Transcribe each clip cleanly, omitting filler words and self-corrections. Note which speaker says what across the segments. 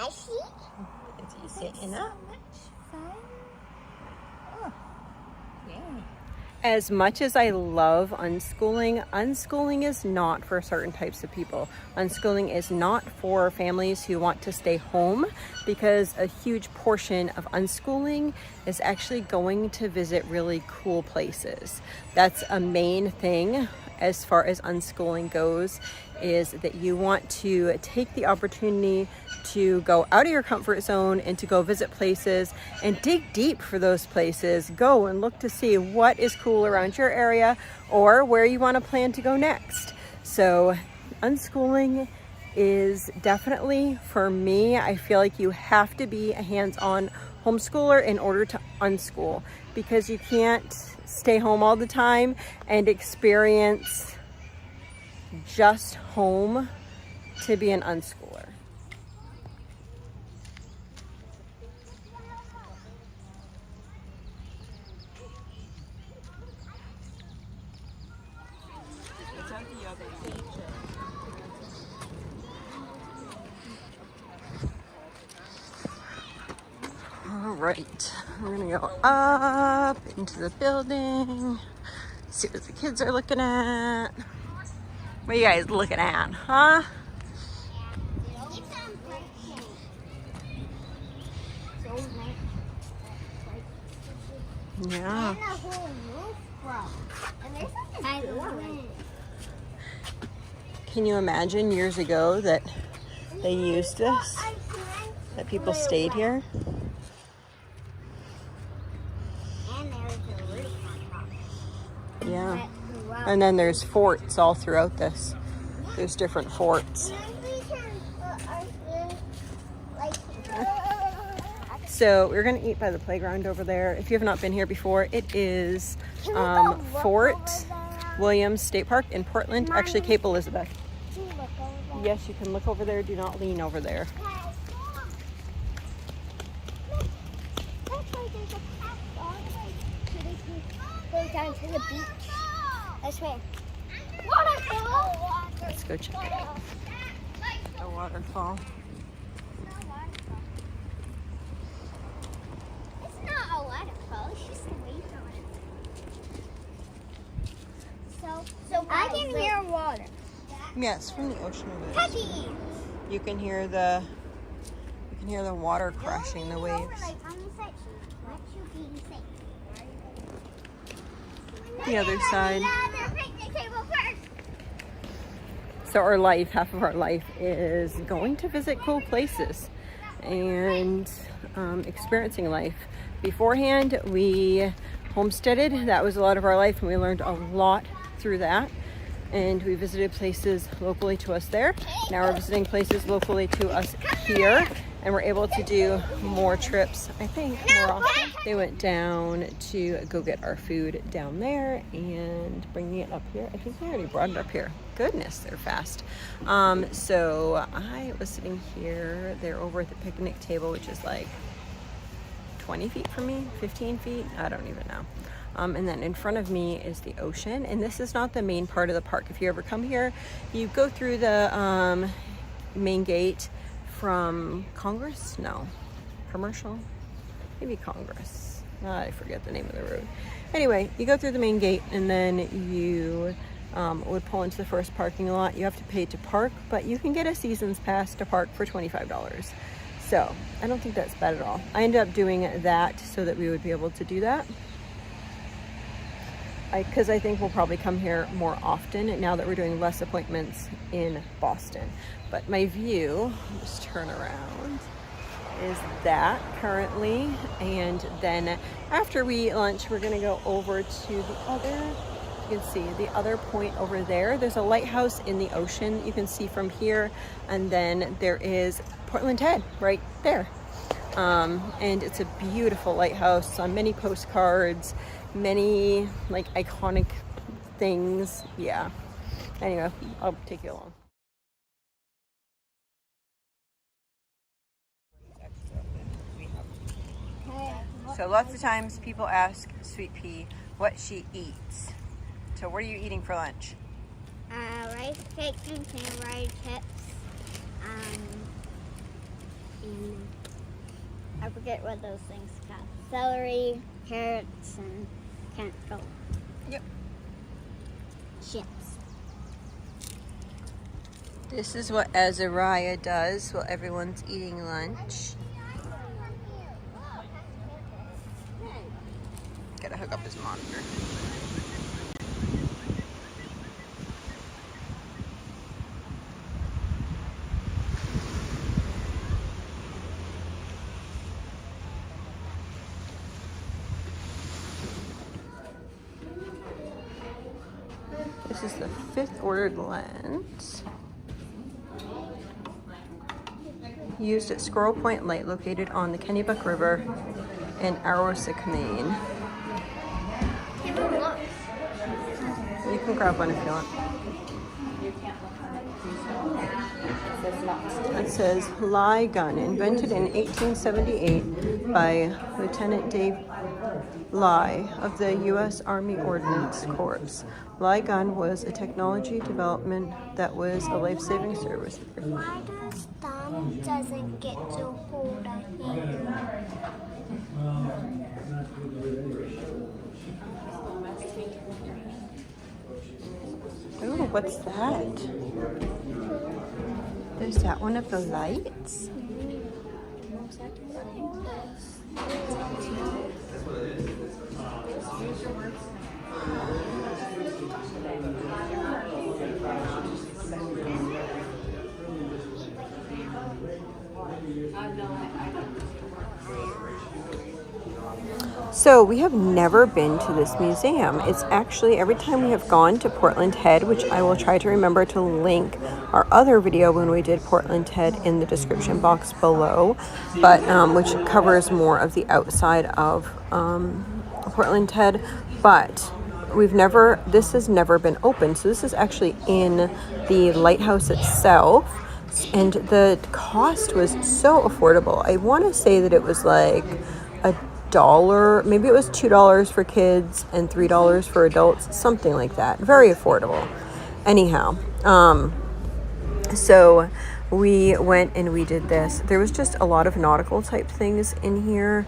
Speaker 1: Is he sitting up? As much as I love unschooling, unschooling is not for certain types of people. Unschooling is not for families who want to stay home, because a huge portion of unschooling is actually going to visit really cool places. That's a main thing as far as unschooling goes, is that you want to take the opportunity to go out of your comfort zone and to go visit places and dig deep for those places. Go and look to see what is cool around your area or where you want to plan to go next. So unschooling is definitely, for me, I feel like you have to be a hands-on homeschooler in order to unschool, because you can't stay home all the time and experience just home to be an unschooler. All right, we're gonna go up into the building, see what the kids are looking at. What are you guys looking at, huh? Yeah. Can you imagine years ago that they used this? That people stayed here? Yeah. And then there's forts all throughout this. There's different forts. So we're gonna eat by the playground over there. If you have not been here before, it is Fort William State Park in Portland, actually Cape Elizabeth. Yes, you can look over there. Do not lean over there.
Speaker 2: Go down to the beach. I swear. Waterfall!
Speaker 1: Let's go check it out. The waterfall.
Speaker 2: It's not a waterfall, it's just a wave on it. So I can hear water.
Speaker 1: Yes, from the ocean over there.
Speaker 2: Puppies!
Speaker 1: You can hear the water crashing the waves. The other side. So our life, half of our life, is going to visit cool places and experiencing life. Beforehand, we homesteaded. That was a lot of our life, and we learned a lot through that. And we visited places locally to us there. Now we're visiting places locally to us here, and we're able to do more trips, I think, more often. They went down to go get our food down there and bringing it up here. I think we already brought it up here. Goodness, they're fast. So I was sitting here. They're over at the picnic table, which is like 20 feet from me, 15 feet, I don't even know. And then in front of me is the ocean, and this is not the main part of the park. If you ever come here, you go through the main gate from Congress? No, Commercial? Maybe Congress. I forget the name of the road. Anyway, you go through the main gate, and then you would pull into the first parking lot. You have to pay to park, but you can get a season's pass to park for $25. So I don't think that's bad at all. I ended up doing that so that we would be able to do that. Because I think we'll probably come here more often now that we're doing less appointments in Boston. But my view, just turn around, is that currently. And then after we eat lunch, we're gonna go over to the other, you can see the other point over there. There's a lighthouse in the ocean you can see from here. And then there is Portland Head right there. And it's a beautiful lighthouse on many postcards, many like iconic things. Yeah. Anyway, I'll take you along. So lots of times people ask Sweet Pea what she eats. So what are you eating for lunch?
Speaker 2: Rice cakes and fried chips. I forget what those things called. Celery, carrots, and cantaloupe.
Speaker 1: Yep.
Speaker 2: Chips.
Speaker 1: This is what Azariah does while everyone's eating lunch. Gotta hook up his monitor. This is the 5th ordered lens used at Squirrel Point Light, located on the Kennebec River in Aroostook, Maine. You can grab one if you want. It says Lie Gun, invented in 1878 by Lieutenant Dave Lie of the U.S. Army Ordnance Corps. Lie Gun was a technology development that was a life-saving service.
Speaker 2: Why does thumb doesn't get to hold a hand?
Speaker 1: Ooh, what's that? Is that one of the lights? So we have never been to this museum. It's actually, every time we have gone to Portland Head, which I will try to remember to link our other video when we did Portland Head in the description box below, but which covers more of the outside of Portland Head, but this has never been open. So this is actually in the Lighthouse itself, and the cost was so affordable. I want to say that it was like $1, maybe it was $2 for kids and $3 for adults, something like that. Very affordable. Anyhow, so we went and we did this. There was just a lot of nautical type things in here,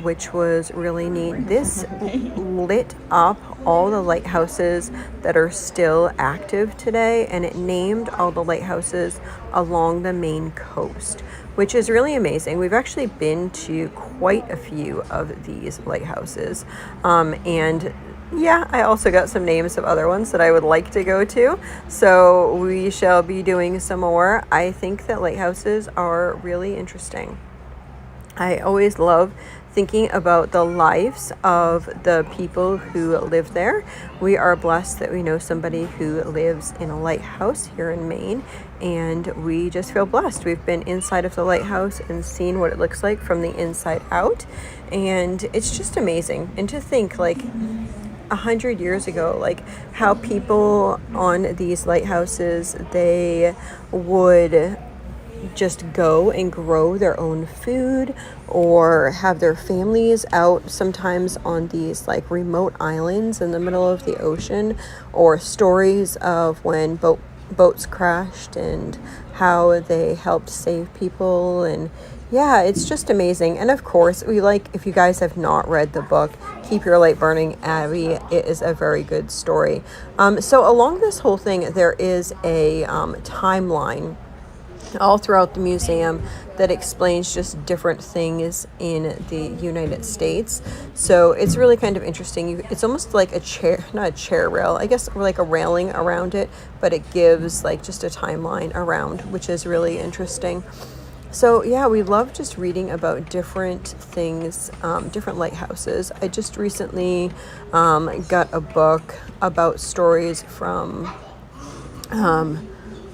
Speaker 1: which was really neat. This lit up all the lighthouses that are still active today, and it named all the lighthouses along the Maine coast, which is really amazing. We've actually been to quite a few of these lighthouses, and yeah, I also got some names of other ones that I would like to go to, so we shall be doing some more. I think that lighthouses are really interesting. I always love thinking about the lives of the people who live there. We are blessed that we know somebody who lives in a lighthouse here in Maine, and we just feel blessed. We've been inside of the lighthouse and seen what it looks like from the inside out, and it's just amazing. And to think, like, 100 years ago, like how people on these lighthouses, they would just go and grow their own food or have their families out sometimes on these like remote islands in the middle of the ocean, or stories of when boats crashed and how they helped save people. And yeah, it's just amazing. And of course, if you guys have not read the book, Keep Your Light Burning, Abby, it is a very good story. So along this whole thing, there is a timeline all throughout the museum that explains just different things in the United States. So it's really kind of interesting. It's almost like a chair, not a chair rail, I guess, like a railing around it, but it gives like just a timeline around, which is really interesting. So yeah, we love just reading about different things, different lighthouses. I just recently got a book about stories from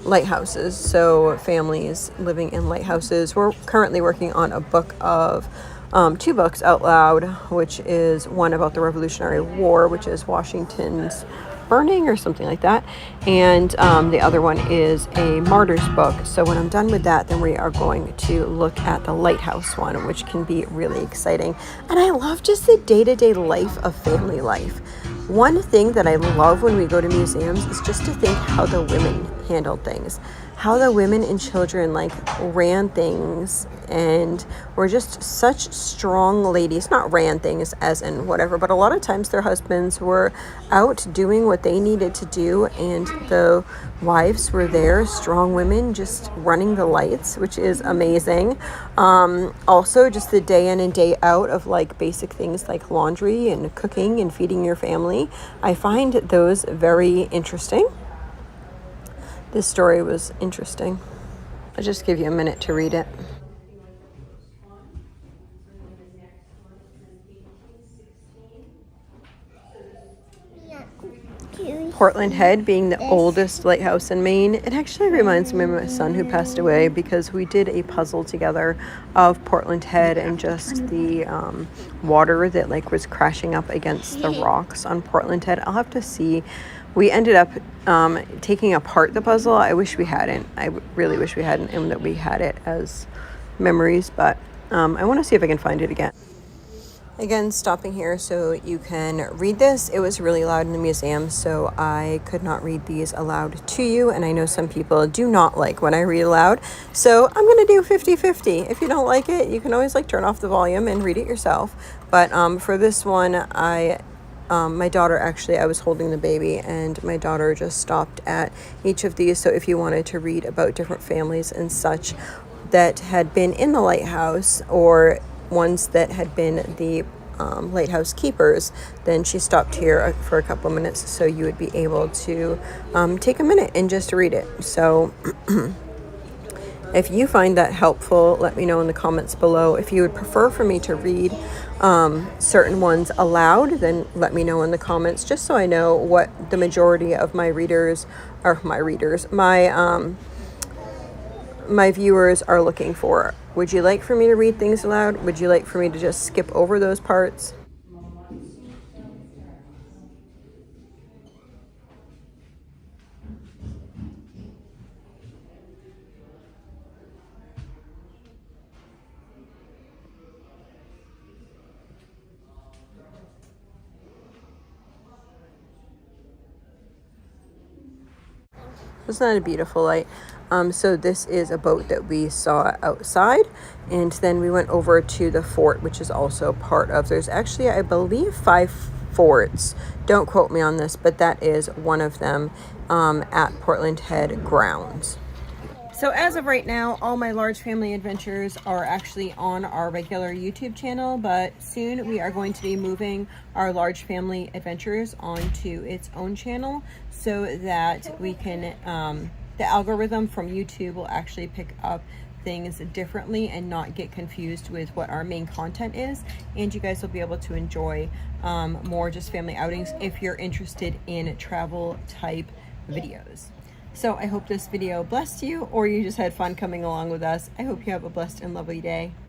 Speaker 1: lighthouses, so families living in lighthouses. We're currently working on a book of 2 books out loud, which is one about the Revolutionary War, which is Washington's burning or something like that, and the other one is a martyrs book. So when I'm done with that, then we are going to look at the lighthouse one, which can be really exciting. And I love just the day-to-day life of family life. One thing that I love when we go to museums is just to think how the women handled things, how the women and children like ran things and were just such strong ladies. Not ran things as in whatever, but a lot of times their husbands were out doing what they needed to do, and the wives were there, strong women just running the lights, which is amazing. Also just the day in and day out of like basic things like laundry and cooking and feeding your family. I find those very interesting. This story was interesting. I'll just give you a minute to read it. Portland Head being the oldest lighthouse in Maine, it actually reminds me of my son who passed away, because we did a puzzle together of Portland Head and just the water that like was crashing up against the rocks on Portland Head. I'll have to see. We ended up taking apart the puzzle. I wish we hadn't. I really wish we hadn't, and that we had it as memories, but I want to see if I can find it again. Again, stopping here so you can read this. It was really loud in the museum, so I could not read these aloud to you, and I know some people do not like when I read aloud, so I'm going to do 50-50. If you don't like it, you can always like turn off the volume and read it yourself, but for this one, my daughter, actually, I was holding the baby, and my daughter just stopped at each of these, so if you wanted to read about different families and such that had been in the lighthouse, or ones that had been the lighthouse keepers, then she stopped here for a couple of minutes, so you would be able to take a minute and just read it. So if you find that helpful, let me know in the comments below. If you would prefer for me to read certain ones aloud, then let me know in the comments, just so I know what the majority of my readers, or my viewers are looking for. Would you like for me to read things aloud? Would you like for me to just skip over those parts? Isn't that a beautiful light? So this is a boat that we saw outside, and then we went over to the fort, which is also part of, there's actually, I believe, 5 forts. Don't quote me on this, but that is one of them at Portland Head grounds. So as of right now, all my large family adventures are actually on our regular YouTube channel, but soon we are going to be moving our large family adventures onto its own channel, so that we can, the algorithm from YouTube will actually pick up things differently and not get confused with what our main content is, and you guys will be able to enjoy more just family outings if you're interested in travel type videos. So I hope this video blessed you, or you just had fun coming along with us. I hope you have a blessed and lovely day.